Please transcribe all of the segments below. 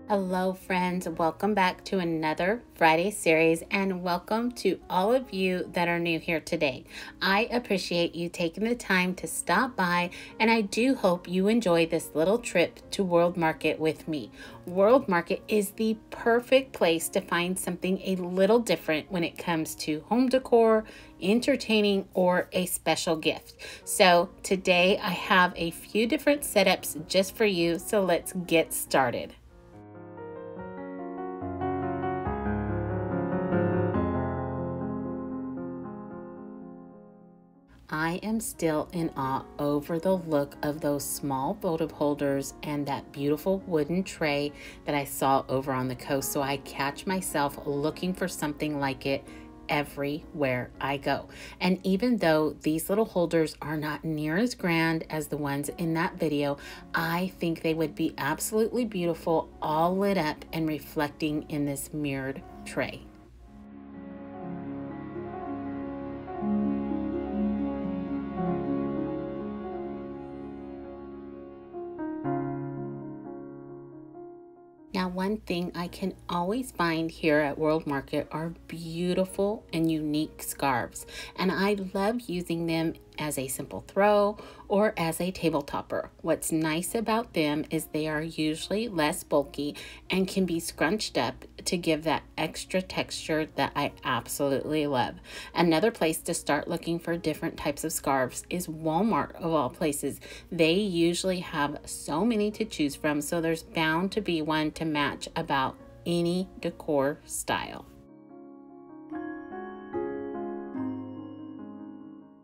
Hello friends, welcome back to another Friday series and welcome to all of you that are new here today. I appreciate you taking the time to stop by and I do hope you enjoy this little trip to World Market with me. World Market is the perfect place to find something a little different when it comes to home decor, entertaining, or a special gift. So today I have a few different setups just for you, so let's get started. I am still in awe over the look of those small votive holders and that beautiful wooden tray that I saw over on the coast. So I catch myself looking for something like it everywhere I go. And even though these little holders are not near as grand as the ones in that video, I think they would be absolutely beautiful, all lit up and reflecting in this mirrored tray. Now, one thing I can always find here at World Market are beautiful and unique scarves, and I love using them as a simple throw or as a table topper. What's nice about them is they are usually less bulky and can be scrunched up to give that extra texture that I absolutely love. Another place to start looking for different types of scarves is Walmart, of all places. They usually have so many to choose from, so there's bound to be one to match about any decor style.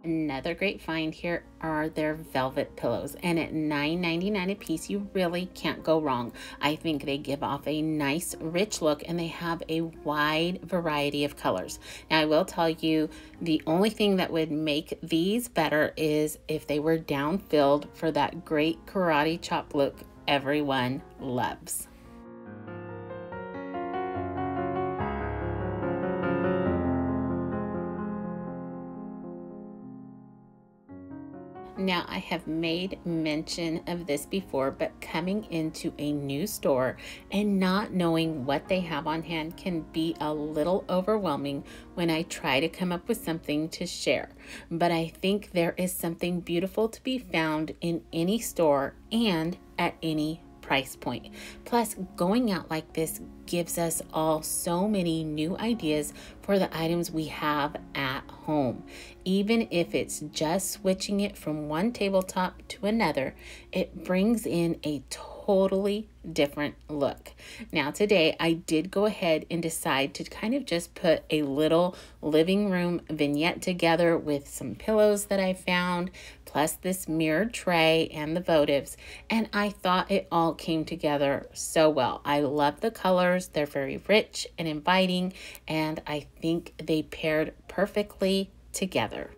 Another great find here are their velvet pillows, and at $9.99 a piece, you really can't go wrong. I think they give off a nice rich look and they have a wide variety of colors. Now I will tell you, the only thing that would make these better is if they were down filled for that great karate chop look everyone loves. Now, I have made mention of this before, but coming into a new store and not knowing what they have on hand can be a little overwhelming when I try to come up with something to share. But I think there is something beautiful to be found in any store and at any price point. Plus, going out like this gives us all so many new ideas for the items we have at home. Even if it's just switching it from one tabletop to another, it brings in a totally different look. Now today I did go ahead and decide to kind of just put a little living room vignette together with some pillows that I found, plus this mirrored tray and the votives, and I thought it all came together so well. I love the colors, they're very rich and inviting, and I think they paired perfectly together.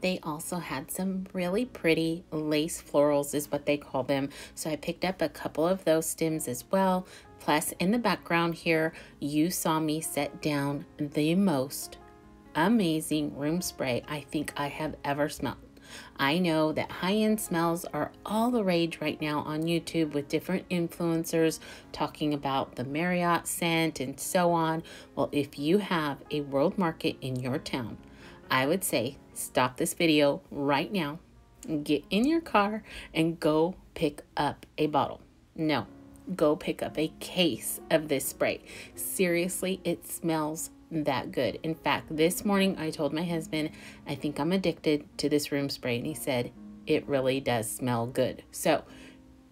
They also had some really pretty lace florals is what they call them. So I picked up a couple of those stems as well. Plus in the background here, you saw me set down the most amazing room spray I think I have ever smelled. I know that high-end smells are all the rage right now on YouTube with different influencers talking about the Marriott scent and so on. Well, if you have a World Market in your town, I would say stop this video right now, get in your car, and go pick up a bottle. No, go pick up a case of this spray. Seriously, it smells that good. In fact, this morning I told my husband, I think I'm addicted to this room spray, and he said, it really does smell good. So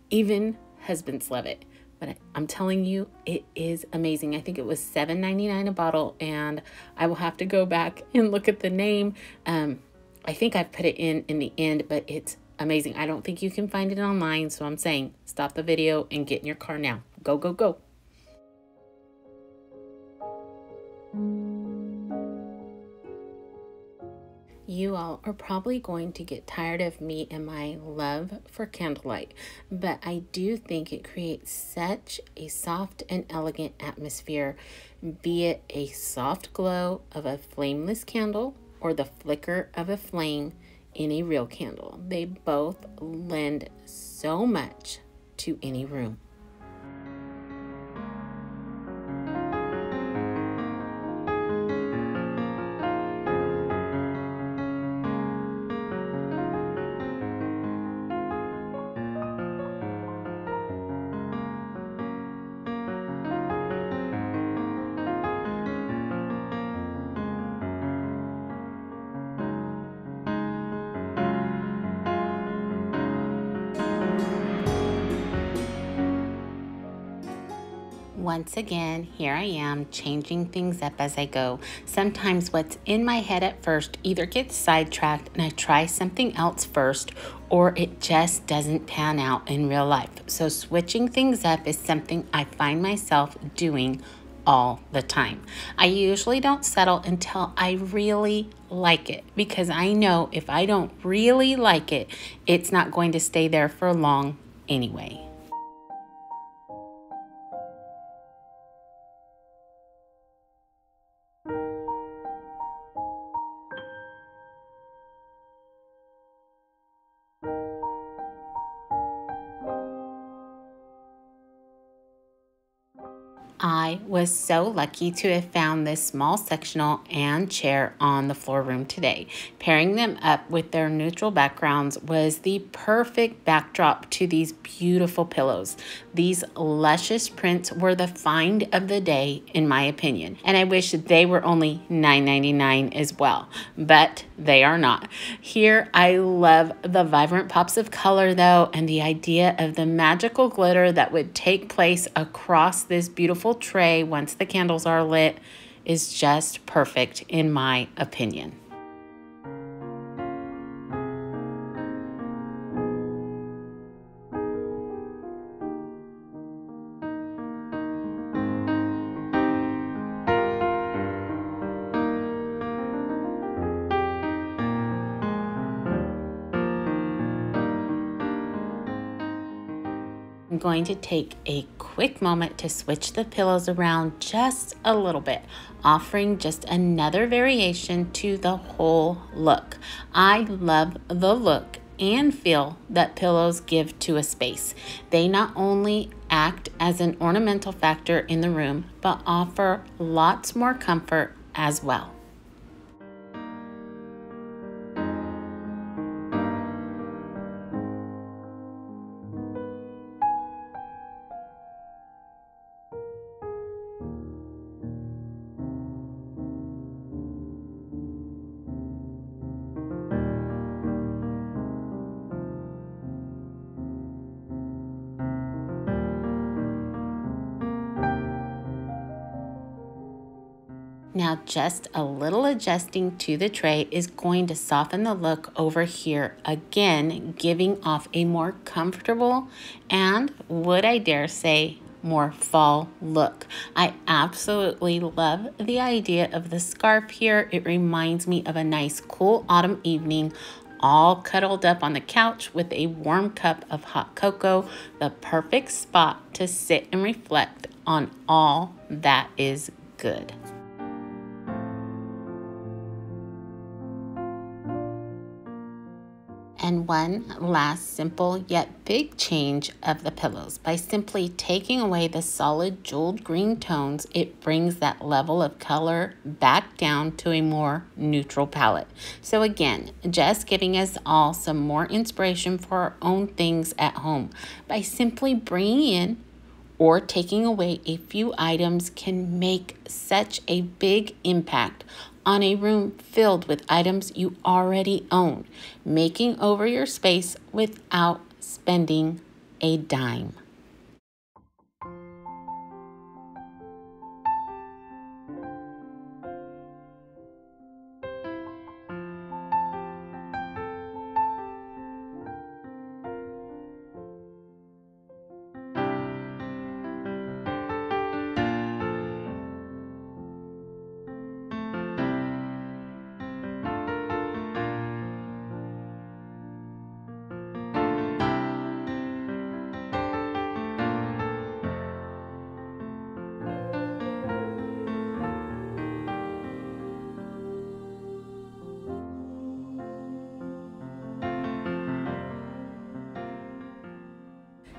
even husbands love it. But I'm telling you, it is amazing. I think it was $7.99 a bottle, and I will have to go back and look at the name. I think I've put it in the end, but it's amazing. I don't think you can find it online, so I'm saying stop the video and get in your car now. Go, go, go. You all are probably going to get tired of me and my love for candlelight, but I do think it creates such a soft and elegant atmosphere, be it a soft glow of a flameless candle or the flicker of a flame in a real candle. They both lend so much to any room. Once again, here I am changing things up as I go. Sometimes what's in my head at first either gets sidetracked and I try something else first, or it just doesn't pan out in real life. So switching things up is something I find myself doing all the time. I usually don't settle until I really like it, because I know if I don't really like it, it's not going to stay there for long anyway. I was so lucky to have found this small sectional and chair on the floor room today. Pairing them up with their neutral backgrounds was the perfect backdrop to these beautiful pillows. These luscious prints were the find of the day, in my opinion, and I wish they were only $9.99 as well, but they are not. Here, I love the vibrant pops of color though, and the idea of the magical glitter that would take place across this beautiful tray once the candles are lit is just perfect in my opinion. I'm going to take a quick moment to switch the pillows around just a little bit, offering just another variation to the whole look. I love the look and feel that pillows give to a space. They not only act as an ornamental factor in the room, but offer lots more comfort as well. Now just a little adjusting to the tray is going to soften the look over here, again giving off a more comfortable and, would I dare say, more fall look. I absolutely love the idea of the scarf here. It reminds me of a nice cool autumn evening, all cuddled up on the couch with a warm cup of hot cocoa, the perfect spot to sit and reflect on all that is good. And one last simple yet big change of the pillows. By simply taking away the solid jeweled green tones, it brings that level of color back down to a more neutral palette. So again, just giving us all some more inspiration for our own things at home. By simply bringing in or taking away a few items can make such a big impact on a room filled with items you already own, making over your space without spending a dime.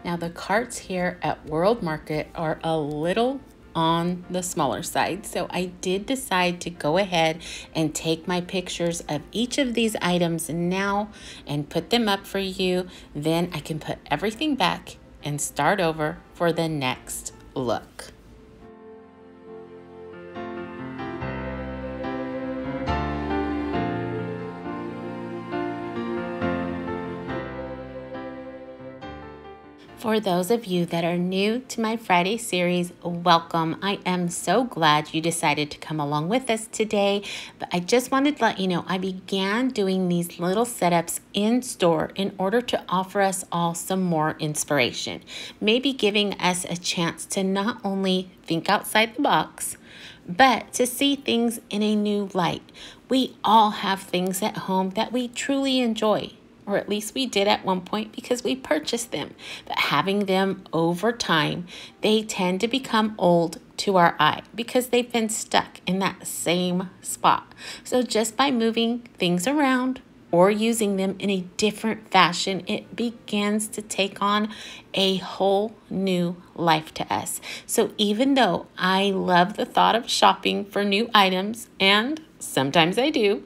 Now the carts here at World Market are a little on the smaller side, so I did decide to go ahead and take my pictures of each of these items now and put them up for you. Then I can put everything back and start over for the next look. For those of you that are new to my Friday series, welcome. I am so glad you decided to come along with us today. But I just wanted to let you know I began doing these little setups in store in order to offer us all some more inspiration. Maybe giving us a chance to not only think outside the box, but to see things in a new light. We all have things at home that we truly enjoy, or at least we did at one point because we purchased them. But having them over time, they tend to become old to our eye because they've been stuck in that same spot. So just by moving things around or using them in a different fashion, it begins to take on a whole new life to us. So even though I love the thought of shopping for new items, and sometimes I do,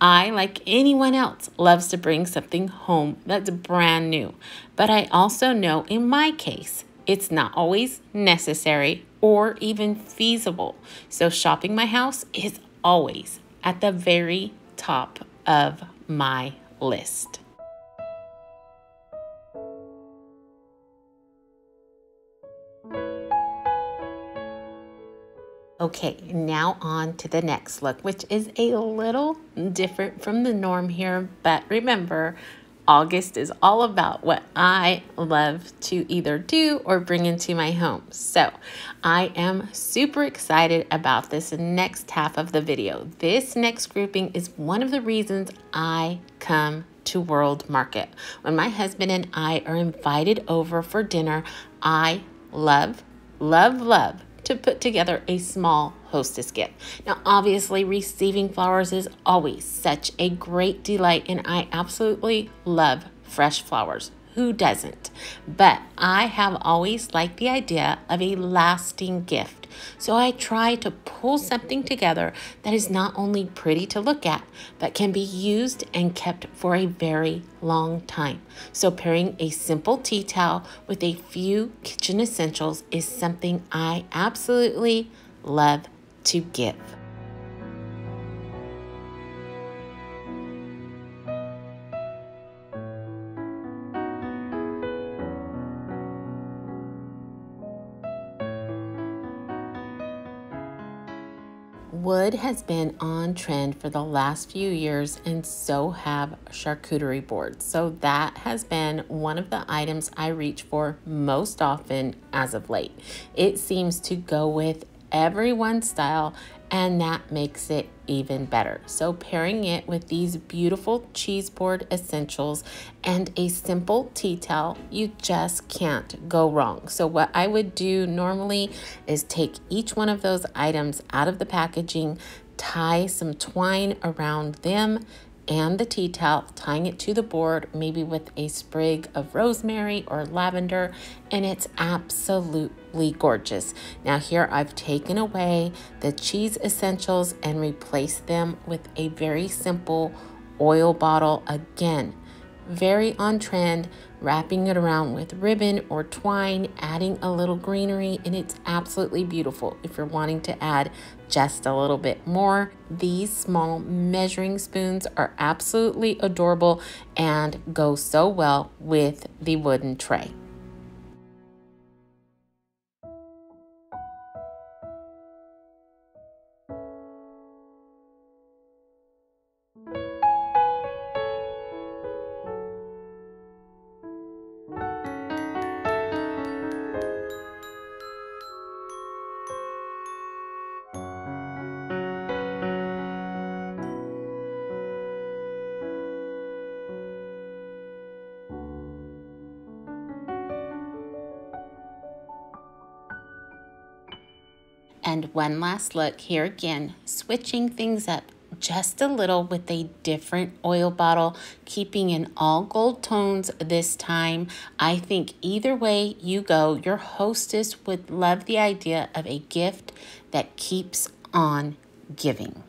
I, like anyone else, loves to bring something home that's brand new. But I also know in my case, it's not always necessary or even feasible. So shopping my house is always at the very top of my list. Okay, now on to the next look, which is a little different from the norm here, but remember, August is all about what I love to either do or bring into my home. So I am super excited about this next half of the video. This next grouping is one of the reasons I come to World Market. When my husband and I are invited over for dinner, I love to put together a small hostess gift. Now, obviously, receiving flowers is always such a great delight, and I absolutely love fresh flowers. Who doesn't? But I have always liked the idea of a lasting gift. So I try to pull something together that is not only pretty to look at, but can be used and kept for a very long time. So pairing a simple tea towel with a few kitchen essentials is something I absolutely love to give. Wood has been on trend for the last few years, and so have charcuterie boards. So that has been one of the items I reach for most often as of late. It seems to go with everyone's style, and that makes it even better. So pairing it with these beautiful cheese board essentials and a simple tea towel, you just can't go wrong. So what I would do normally is take each one of those items out of the packaging, tie some twine around them and the tea towel, tying it to the board, maybe with a sprig of rosemary or lavender, and it's absolutely gorgeous. Now here I've taken away the cheese essentials and replaced them with a very simple oil bottle. Again, very on trend, wrapping it around with ribbon or twine, adding a little greenery, and it's absolutely beautiful. If you're wanting to add just a little bit more, these small measuring spoons are absolutely adorable and go so well with the wooden tray. And one last look here again, switching things up just a little with a different oil bottle, keeping in all gold tones this time. I think either way you go, your hostess would love the idea of a gift that keeps on giving.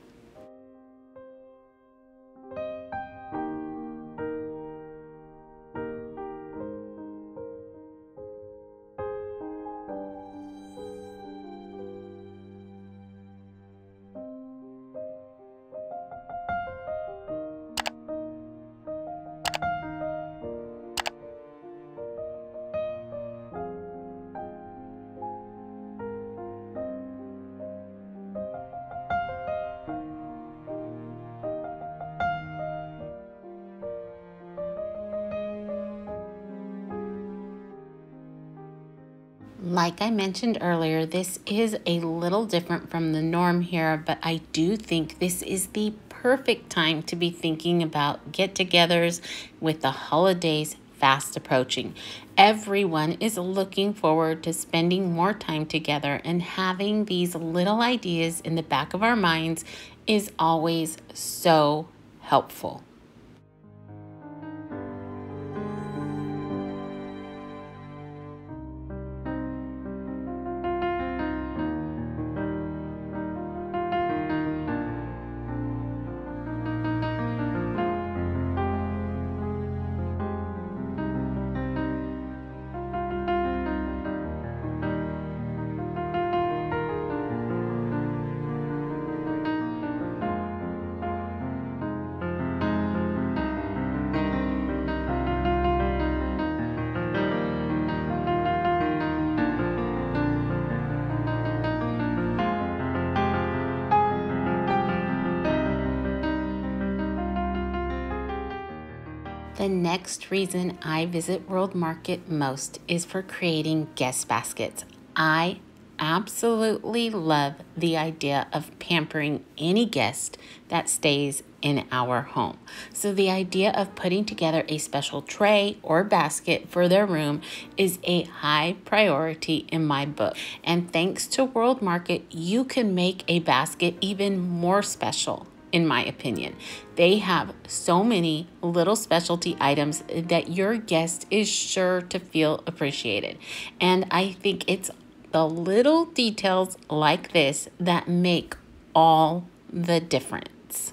Like I mentioned earlier, this is a little different from the norm here, but I do think this is the perfect time to be thinking about get-togethers with the holidays fast approaching. Everyone is looking forward to spending more time together, and having these little ideas in the back of our minds is always so helpful. The next reason I visit World Market most is for creating guest baskets. I absolutely love the idea of pampering any guest that stays in our home. So the idea of putting together a special tray or basket for their room is a high priority in my book. And thanks to World Market, you can make a basket even more special. In my opinion, they have so many little specialty items that your guest is sure to feel appreciated. And I think it's the little details like this that make all the difference.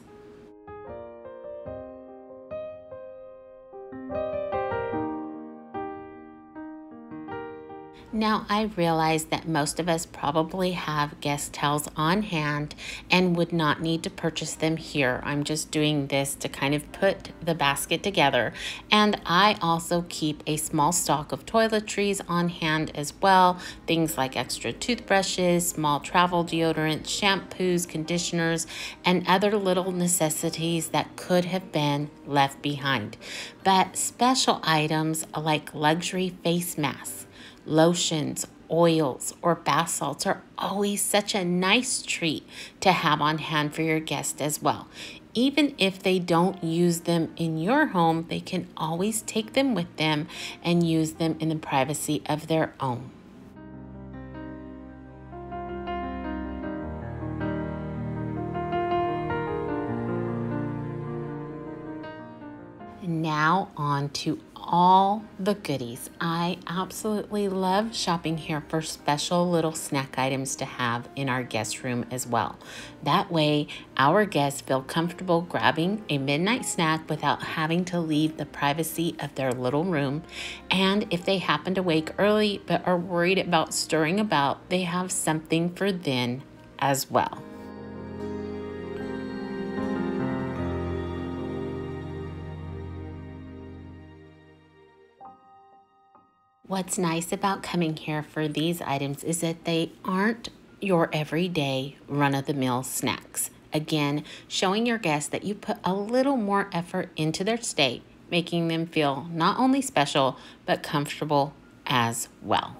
Now, I realize that most of us probably have guest towels on hand and would not need to purchase them here. I'm just doing this to kind of put the basket together. And I also keep a small stock of toiletries on hand as well. Things like extra toothbrushes, small travel deodorant, shampoos, conditioners, and other little necessities that could have been left behind. But special items like luxury face masks, lotions, oils, or bath salts are always such a nice treat to have on hand for your guests as well. Even if they don't use them in your home, they can always take them with them and use them in the privacy of their own. Now on to all the goodies. I absolutely love shopping here for special little snack items to have in our guest room as well. That way, our guests feel comfortable grabbing a midnight snack without having to leave the privacy of their little room. And if they happen to wake early but are worried about stirring about, they have something for then as well. What's nice about coming here for these items is that they aren't your everyday run-of-the-mill snacks. Again, showing your guests that you put a little more effort into their stay, making them feel not only special, but comfortable as well.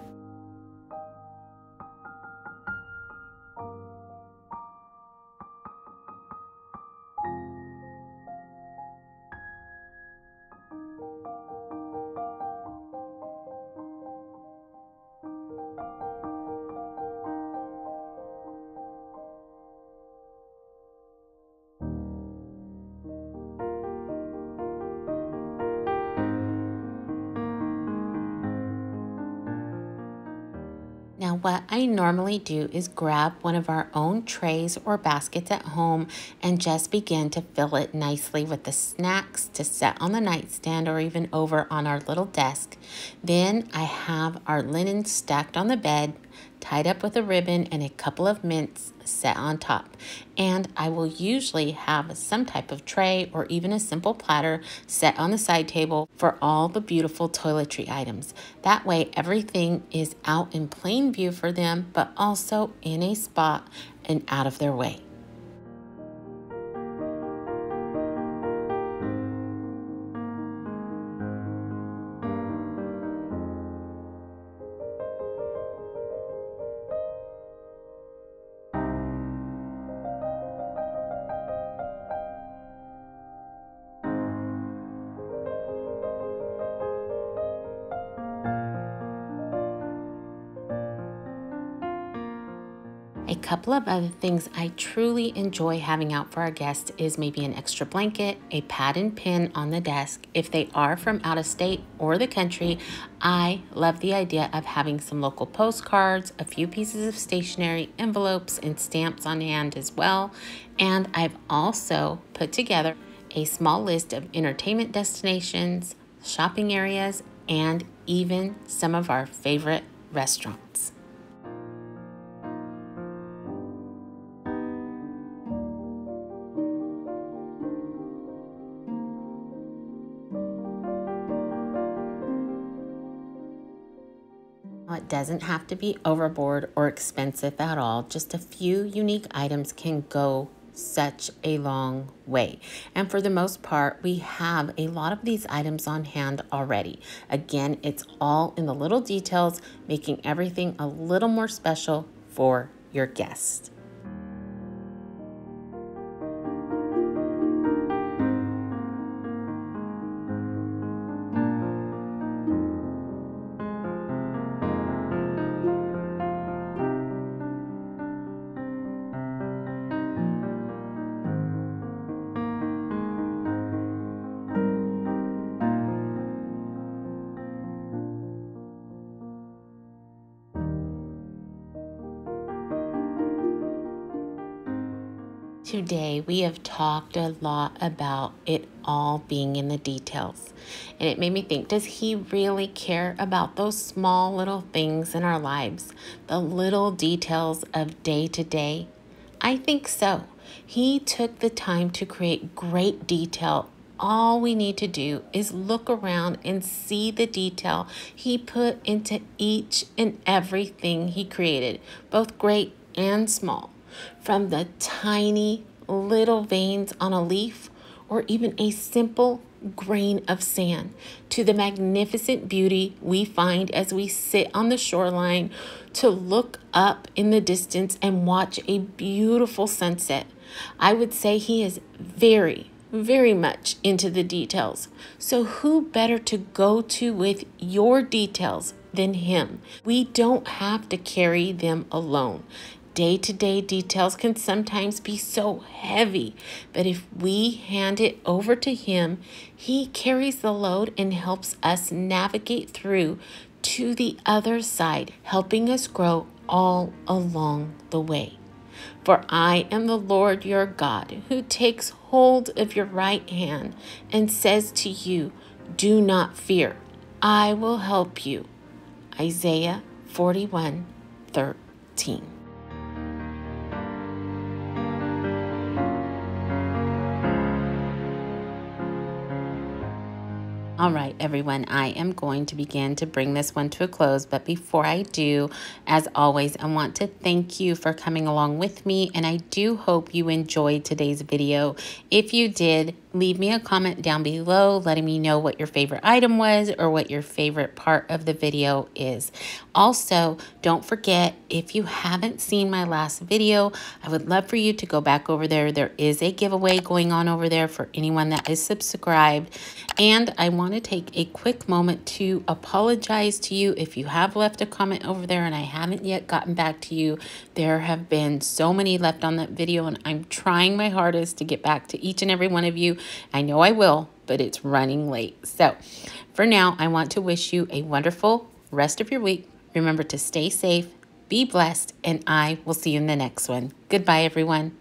what I normally do is grab one of our own trays or baskets at home and just begin to fill it nicely with the snacks to set on the nightstand or even over on our little desk. Then I have our linen stacked on the bed, tied up with a ribbon and a couple of mints set on top. And I will usually have some type of tray or even a simple platter set on the side table for all the beautiful toiletry items. That way everything is out in plain view for them, but also in a spot and out of their way. A couple of other things I truly enjoy having out for our guests is maybe an extra blanket, a pad and pen on the desk. If they are from out of state or the country, I love the idea of having some local postcards, a few pieces of stationery, envelopes, and stamps on hand as well. And I've also put together a small list of entertainment destinations, shopping areas, and even some of our favorite restaurants. It doesn't have to be overboard or expensive at all. Just a few unique items can go such a long way. And for the most part, we have a lot of these items on hand already. Again, it's all in the little details, making everything a little more special for your guests. Today, we have talked a lot about it all being in the details. And it made me think, does he really care about those small little things in our lives? The little details of day to day? I think so. He took the time to create great detail. All we need to do is look around and see the detail he put into each and everything he created, both great and small. From the tiny little veins on a leaf or even a simple grain of sand to the magnificent beauty we find as we sit on the shoreline to look up in the distance and watch a beautiful sunset. I would say he is very much into the details. So who better to go to with your details than him? We don't have to carry them alone. Day-to-day details can sometimes be so heavy, but if we hand it over to him, he carries the load and helps us navigate through to the other side, helping us grow all along the way. For I am the Lord your God, who takes hold of your right hand and says to you, do not fear, I will help you. Isaiah 41:13. All right, everyone, I am going to begin to bring this one to a close. But before I do, as always, I want to thank you for coming along with me. And I do hope you enjoyed today's video. If you did, leave me a comment down below letting me know what your favorite item was or what your favorite part of the video is. Also, don't forget, if you haven't seen my last video, I would love for you to go back over there. There is a giveaway going on over there for anyone that is subscribed. And I want to take a quick moment to apologize to you if you have left a comment over there and I haven't yet gotten back to you. There have been so many left on that video and I'm trying my hardest to get back to each and every one of you. I know I will, but it's running late. So for now, I want to wish you a wonderful rest of your week. Remember to stay safe, Be blessed, and I will see you in the next one. Goodbye, everyone.